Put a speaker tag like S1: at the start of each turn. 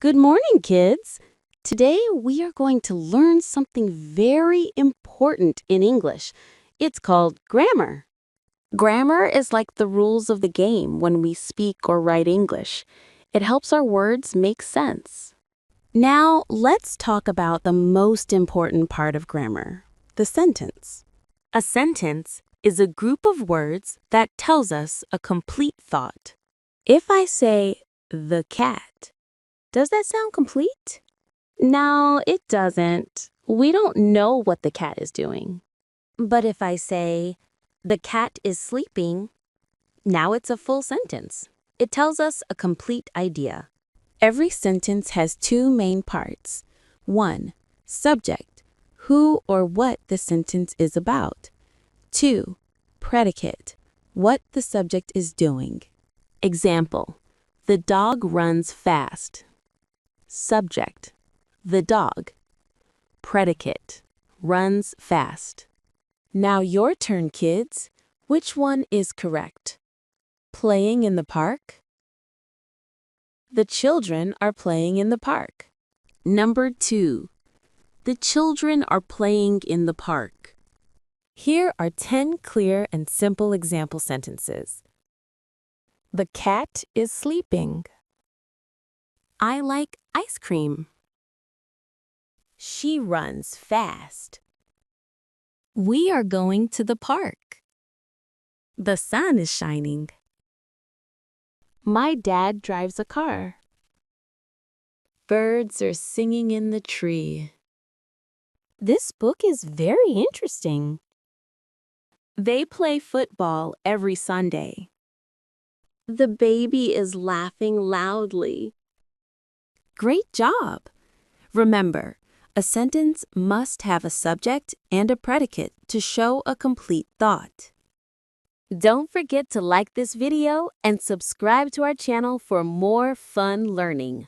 S1: Good morning, kids. Today we are going to learn something very important in English. It's called grammar. Grammar is like the rules of the game when we speak or write English. It helps our words make sense. Now, let's talk about the most important part of grammar, the sentence. A sentence is a group of words that tells us a complete thought. If I say, the cat, does that sound complete? No, it doesn't. We don't know what the cat is doing. But if I say, the cat is sleeping, now it's a full sentence. It tells us a complete idea. Every sentence has two main parts. 1. Subject, who or what the sentence is about. 2. Predicate, what the subject is doing. Example, the dog runs fast. Subject, the dog. Predicate, runs fast. Now your turn, kids. Which one is correct? Playing in the park? The children are playing in the park. Number 2. The children are playing in the park. Here are 10 clear and simple example sentences. The cat is sleeping. I like ice cream. She runs fast. We are going to the park. The sun is shining. My dad drives a car. Birds are singing in the tree. This book is very interesting. They play football every Sunday. The baby is laughing loudly. Great job! Remember, a sentence must have a subject and a predicate to show a complete thought. Don't forget to like this video and subscribe to our channel for more fun learning.